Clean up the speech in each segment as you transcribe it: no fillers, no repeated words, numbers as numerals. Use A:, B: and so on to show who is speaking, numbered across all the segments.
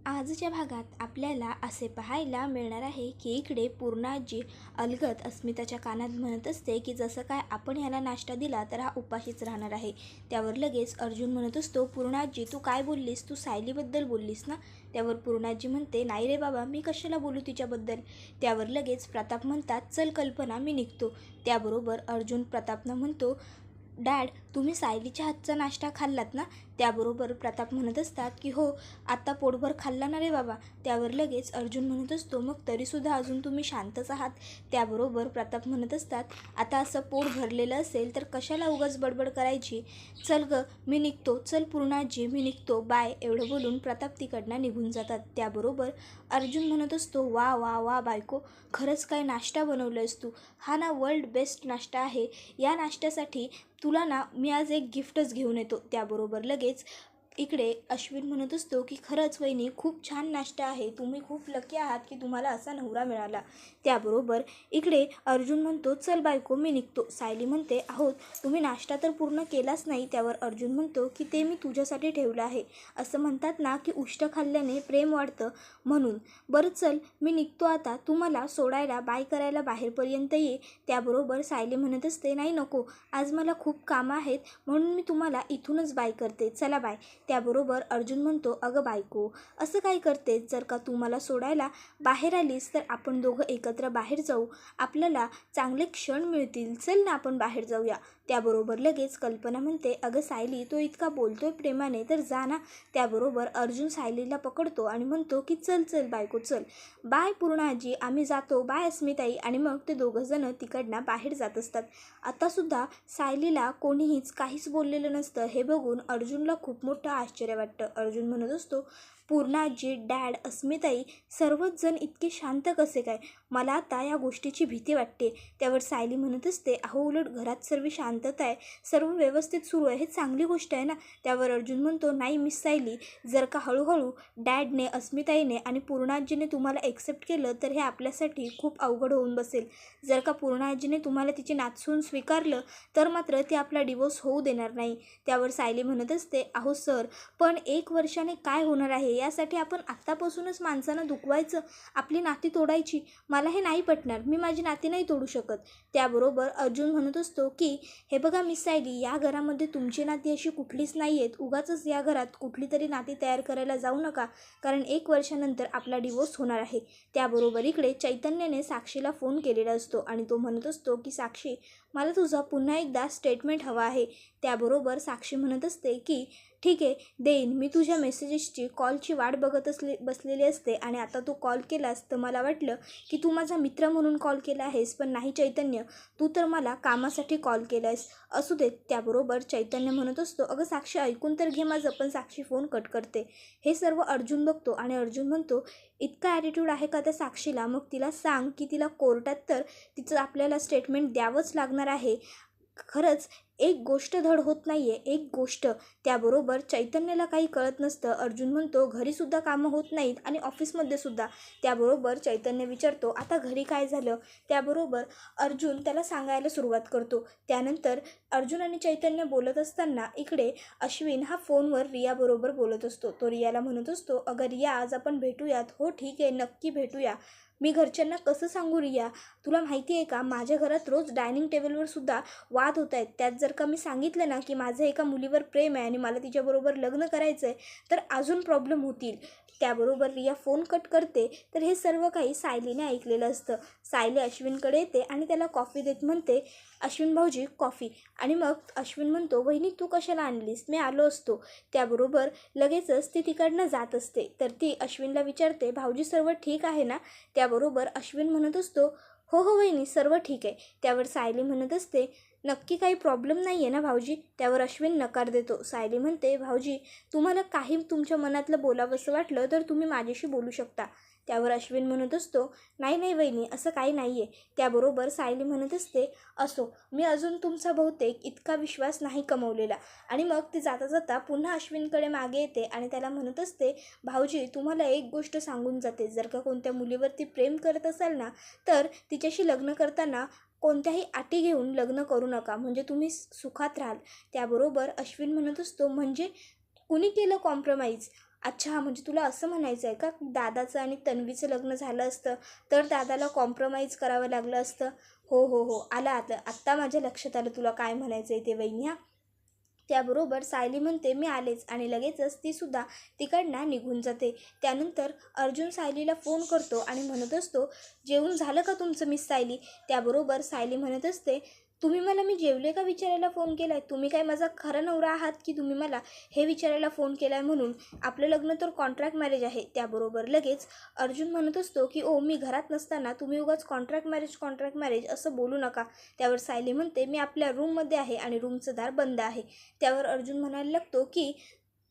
A: आजच्या भागात आपल्याला असे पाहायला मिळणार आहे की इकडे पूर्णाजी अलगद अस्मिताच्या कानात म्हणत असते की जसं काय आपण ह्याला नाश्ता दिला तर हा उपाशीच राहणार आहे। त्यावर लगेच अर्जुन म्हणत असतो, पूर्णाजी तू काय बोललीस, तू सायलीबद्दल बोललीस ना? त्यावर पूर्णाजी म्हणते, नाही रे बाबा, मी कशाला बोलू तिच्याबद्दल। त्यावर लगेच प्रताप म्हणतात, चल कल्पना मी निघतो। त्याबरोबर अर्जुन प्रतापनं म्हणतो, डॅड तुम्ही सायलीच्या हातचा नाश्ता खाल्लात ना? त्याबरोबर प्रताप म्हणत असतात की हो, आत्ता पोटभर खाल्ला ना रे बाबा। त्यावर लगेच अर्जुन म्हणत असतो, मग तरीसुद्धा अजून तुम्ही शांतच आहात। त्याबरोबर प्रताप म्हणत असतात, आता असं पोट भरलेलं असेल तर कशाला उगाच बडबड करायची। चल ग मी निघतो, चल पूर्णाजी मी निघतो, बाय। एवढं बोलून प्रताप तिकडनं निघून जातात। त्याबरोबर अर्जुन म्हणत असतो, वा वा वा बायको, खरंच काय नाश्ता बनवलंयस तू, हा ना वर्ल्ड बेस्ट नाश्ता आहे। या नाश्त्यासाठी तुला ना मी आज एक गिफ्टच घेऊन येतो। त्याबरोबर लगेच इकडे अश्विन म्हणत असतो की खरंच वहिनी, खूप छान नाश्ता आहे, तुम्ही खूप लकी आहात की तुम्हाला असा नवरा मिळाला। त्याबरोबर इकडे अर्जुन म्हणतो, चल बायको मी निघतो। सायली म्हणते, आहोत तुम्ही नाश्ता तर पूर्ण केलाच नाही। त्यावर अर्जुन म्हणतो की ते मी तुझ्यासाठी ठेवलं आहे, असं म्हणतात ना की उष्ट खाल्ल्याने प्रेम वाढतं, म्हणून बरं चल मी निघतो आता, तू मला सोडायला बाय करायला बाहेरपर्यंत ये। त्याबरोबर सायली म्हणत असते, नाही नको, आज मला खूप कामं आहेत म्हणून मी तुम्हाला इथूनच बाय करते, चला बाय। त्याबरोबर अर्जुन म्हणतो, अगं बायको असं काय करते, जर का तू मला सोडायला बाहेर आलीस तर आपण दोघं एकत्र बाहेर जाऊ, आपल्याला चांगले क्षण मिळतील, चल ना आपण बाहेर जाऊया। त्याबरोबर लगेच कल्पना म्हणते, अगं सायली तो इतका बोलतोय प्रेमाने तर जा ना। त्याबरोबर अर्जुन सायलीला पकडतो आणि म्हणतो की चल चल बायको चल, बाय पूर्णाजी आम्ही जातो, बाय अस्मिताई। आणि मग ते दोघंजणं तिकडनं बाहेर जात असतात। आतासुद्धा सायलीला कोणीहीच काहीच बोललेलं नसतं हे बघून अर्जुनला खूप मोठं आश्चर्य वाटतं। अर्जुन म्हणत असतो, पूर्णाजी, डॅड, अस्मिताई सर्वच जण इतके शांत कसे काय, मला आता या गोष्टीची भीती वाटते। त्यावर सायली म्हणत असते, अहो उलट घरात सर्व शांतता आहे, सर्व व्यवस्थित सुरू आहे, हे चांगली गोष्ट आहे ना। त्यावर अर्जुन म्हणतो, नाही मिस सायली, जर का हळूहळू डॅडने, अस्मिताईने आणि पूर्णाजीने तुम्हाला एक्सेप्ट केलं तर हे आपल्यासाठी खूप अवघड होऊन बसेल। जर का पूर्णाजीने तुम्हाला तिची नातसून स्वीकारलं तर मात्र ती आपला डिवोर्स होऊ देणार नाही। त्यावर सायली म्हणत असते, अहो सर, पण 1 वर्षाने काय होणार आहे, यासाठी आपण आत्तापासूनच माणसांना दुखवायचं, आपली नाती तोडायची, मला हे नाही पटणार, मी माझी नाती नाही तोडू शकत। त्याबरोबर अर्जुन म्हणत असतो की हे बघा मिस सायली, या घरामध्ये तुमची नाती अशी कुठलीच नाही आहेत, उगाचच या घरात कुठली तरी नाती तयार करायला जाऊ नका, कारण 1 वर्षानंतर आपला डिवोर्स होणार आहे। त्याबरोबर इकडे चैतन्यने साक्षीला फोन केलेला असतो आणि तो म्हणत असतो की साक्षी, मला तुझा पुन्हा एकदा स्टेटमेंट हवा आहे। त्याबरोबर साक्षी म्हणत असते की ठीक आहे देईन, मी तुझ्या मेसेजेसची कॉलची वाट बघत बसलेली असते आणि आता तू कॉल केलास तर मला वाटलं की तू माझा मित्र म्हणून कॉल केला आहेस, पण नाही चैतन्य, तू तर मला कामासाठी कॉल केला आहेस, असू देत। त्याबरोबर चैतन्य म्हणत असतो, अगं साक्षी ऐकून तर घे माझं, पण साक्षी फोन कट करते। हे सर्व अर्जुन बघतो आणि अर्जुन म्हणतो, इतका ॲटिट्यूड आहे का त्या साक्षीला, मग तिला सांग की तिला कोर्टात तर तिचं आपल्याला स्टेटमेंट द्यावंच लागणार आहे। खरंच एक गोष्ट धड होत नाहीये, एक गोष्ट। त्याबरोबर चैतन्याला काही कळत नसतं। अर्जुन म्हणतो, घरीसुद्धा कामं होत नाहीत आणि ऑफिसमध्ये सुद्धा। त्याबरोबर चैतन्य विचारतो, आता घरी काय झालं? त्याबरोबर अर्जुन त्याला सांगायला सुरुवात करतो। त्यानंतर अर्जुन आणि चैतन्य बोलत असताना इकडे अश्विन हा फोनवर रियाबरोबर बोलत असतो। तो रियाला म्हणत असतो, अगं रिया आज आपण भेटूयात? हो ठीक आहे, नक्की भेटूया। मी घरच्यांना कसं सांगू रिया, तुला माहिती आहे का, माझ्या घरात रोज डायनिंग टेबलवर सुद्धा वाद होत आहेत, त्यात जर का मी सांगितलं ना की माझं एका मुलीवर प्रेम आहे आणि मला तिच्याबरोबर लग्न करायचं आहे तर अजून प्रॉब्लेम होतील। त्याबरोबर रिया फोन कट करते। तर हे सर्व काही सायलीने ऐकलेलं असतं। सायली अश्विनकडे येते आणि त्याला कॉफी देत म्हणते, अश्विन भाऊजी कॉफी। आणि मग अश्विन म्हणतो, वहिनी तू कशाला आणलीस, मी आलो असतो। त्याबरोबर लगेचच ती तिकडनं जात असते। तर ती अश्विनला विचारते, भाऊजी सर्व ठीक आहे ना? त्याबरोबर अश्विन म्हणत असतो, हो हो वहिनी सर्व ठीक आहे। त्यावर सायली म्हणत असते, नक्की काही प्रॉब्लेम नाही आहे ना भाऊजी? त्यावर अश्विन नकार देतो। सायली म्हणते, भाऊजी तुम्हाला काही तुमच्या मनातलं बोलावंसं वाटलं तर तुम्ही माझ्याशी बोलू शकता। त्यावर अश्विन म्हणत असतो, नाही नाही वहिनी असं काही नाही आहे। त्याबरोबर सायली म्हणत असते, असो, मी अजून तुमचा बहुतेक इतका विश्वास नाही कमवलेला। आणि मग ती जाता जाता पुन्हा अश्विनकडे मागे येते आणि त्याला म्हणत असते, भाऊजी तुम्हाला एक गोष्ट सांगून जाते, जर का कोणत्या मुलीवरती प्रेम करत असाल ना तर तिच्याशी लग्न करताना कोणत्याही अटी घेऊन लग्न करू नका, म्हणजे तुम्ही सुखात राहाल। त्याबरोबर अश्विन म्हणत असतो, म्हणजे कुणी केलं कॉम्प्रोमाइज? अच्छा, म्हणजे तुला असं म्हणायचं आहे का दादाचं आणि तन्वीचं लग्न झालं असतं तर दादाला कॉम्प्रोमाइज करावं लागलं असतं. हो हो हो, आलं आलं, आत्ता माझ्या लक्षात आलं तुला काय म्हणायचं आहे ते वहिनी. हां, त्याबरोबर सायली म्हणते मी आलेच आणि लगेचच तीसुद्धा तिकडनं निघून जाते. त्यानंतर अर्जुन सायलीला फोन करतो आणि म्हणत असतो, जेवून झालं का तुमचं मिस सायली? त्याबरोबर सायली म्हणत असते, तुम्ही मला मी जेवले का विचारायला फोन केला आहे? तुम्ही काय माझा खरा नवरा आहात की तुम्ही मला हे विचारायला फोन केला आहे म्हणून? आपलं लग्न तर कॉन्ट्रॅक्ट मॅरेज आहे. त्याबरोबर लगेच अर्जुन म्हणत असतो की ओ मी घरात नसताना तुम्ही उगाच कॉन्ट्रॅक्ट मॅरेज असं बोलू नका. त्यावर सायली म्हणते मी आपल्या रूममध्ये आहे आणि रूमचं दार बंद आहे. त्यावर अर्जुन म्हणायला लागतो की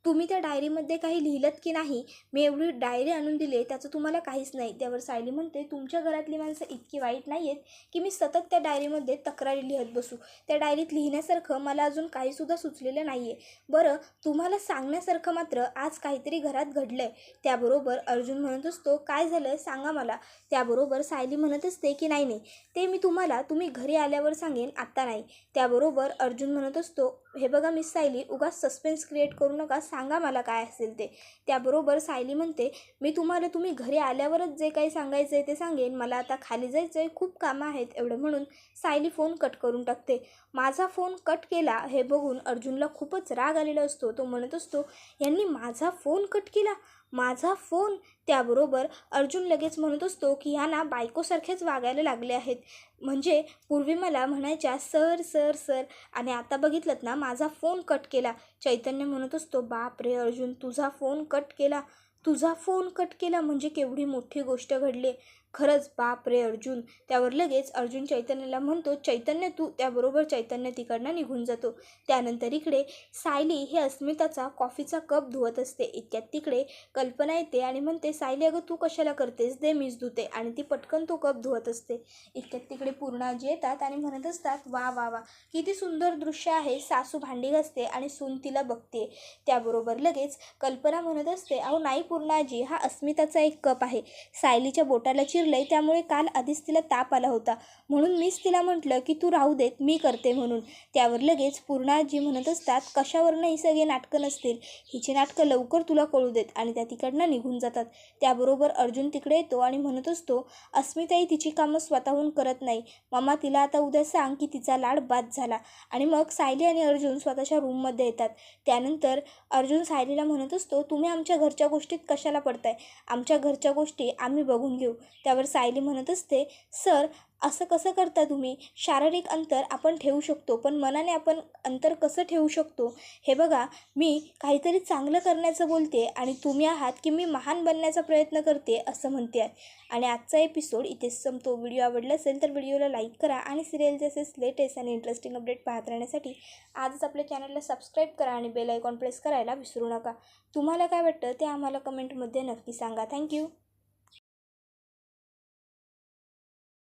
A: तुम्ही त्या डायरीमध्ये काही लिहिलंत की नाही? मी एवढी डायरी आणून दिली आहे त्याचं तुम्हाला काहीच नाही. त्यावर सायली म्हणते तुमच्या घरातली माणसं इतकी वाईट नाही आहेत की मी सतत त्या डायरीमध्ये तक्रारी लिहत बसू. त्या डायरीत लिहिण्यासारखं मला अजून काहीसुद्धा सुचलेलं नाही आहे. बरं, तुम्हाला सांगण्यासारखं मात्र आज काहीतरी घरात घडलं आहे. त्याबरोबर अर्जुन म्हणत असतो काय झालं आहे सांगा मला. त्याबरोबर सायली म्हणत असते की नाही नाही, ते मी तुम्ही घरी आल्यावर सांगेन, आत्ता नाही. त्याबरोबर अर्जुन म्हणत असतो हे बघा मिस सायली, उगाच सस्पेन्स क्रिएट करू नका, सांगा मला काय असेल ते. त्याबरोबर सायली म्हणते मी तुम्ही घरी आल्यावरच जे काही सांगायचं आहे ते सांगेन, मला आता खाली जायचं आहे, खूप कामं आहेत. एवढं म्हणून सायली फोन कट करून टाकते. माझा फोन कट केला हे बघून अर्जुनला खूपच राग आलेला असतो. तो म्हणत असतो यांनी माझा फोन कट केला, माझा फोन. त्याबरोबर अर्जुन लगेच म्हणत असतो की ह्या बायकोसारखेच वागायला लागले आहेत. म्हणजे पूर्वी मला म्हणायच्या सर सर सर आणि आता बघितलं ना माझा फोन कट केला. चैतन्य म्हणत असतो बाप रे अर्जुन, तुझा फोन कट केला, तुझा फोन कट केला म्हणजे केवढी मोठी गोष्ट घडली. खरंच बाप रे अर्जुन. त्यावर लगेच अर्जुन चैतन्याला म्हणतो चैतन्य तू. त्याबरोबर चैतन्य तिकडनं निघून जातो. त्यानंतर इकडे सायली ही अस्मिताचा कॉफीचा कप धुवत असते. इतक्यात तिकडे कल्पना येते आणि म्हणते सायली अगं तू कशाला करतेस, दे मीच धुते. आणि ती पटकन तो कप धुवत असते. इतक्यात तिकडे पूर्णाजी येतात आणि म्हणत असतात वा वा वा, किती सुंदर दृश्य आहे. सासू भांडी घासते आणि सून तिला बघते. त्याबरोबर लगेच कल्पना म्हणत असते अहो नाही पूर्णाजी, हा अस्मिताचा एक कप आहे. सायलीच्या बोटाला चिरलंय त्यामुळे काल आधीच तिला ताप आला होता, म्हणून मीच तिला म्हटलं की तू राहू देत, मी करते म्हणून. त्यावर लगेच पूर्णाजी म्हणत असतात कशावरनं ही सगळी नाटकं नसतील, हिची नाटकं लवकर तुला कळू देत. आणि त्या तिकडनं निघून जातात. त्याबरोबर अर्जुन तिकडे येतो आणि म्हणत असतो अस्मिताई तिची कामं स्वतःहून करत नाही. मामा तिला आता उद्या सांग की तिचा लाड बाद झाला. आणि मग सायली आणि अर्जुन स्वतःच्या रूममध्ये येतात. त्यानंतर अर्जुन सायलीला म्हणत असतो तुम्ही आमच्या घरच्या गोष्टीत कशाला पडताय, आमच्या घरच्या गोष्टी आम्ही बघून घेऊ. त्यावर सायली म्हणत असते सर असं कसं करता तुम्ही, शारीरिक अंतर आपण ठेवू शकतो पण मनाने आपण अंतर कसं ठेवू शकतो. हे बघा मी काहीतरी चांगलं करण्याचं बोलते आणि तुम्ही आहात की मी महान बनण्याचा प्रयत्न करते असं म्हणते आहे. आणि आजचा एपिसोड इथेच संपतो. व्हिडिओ आवडला असेल तर व्हिडिओला लाईक करा आणि सिरियलचे असेच लेटेस्ट आणि इंटरेस्टिंग अपडेट पाहत राहण्यासाठी आजच आपल्या चॅनलला सबस्क्राईब करा आणि बेल आयकॉन प्रेस करायला विसरू नका. तुम्हाला काय वाटतं ते आम्हाला कमेंटमध्ये नक्की सांगा. थँक्यू.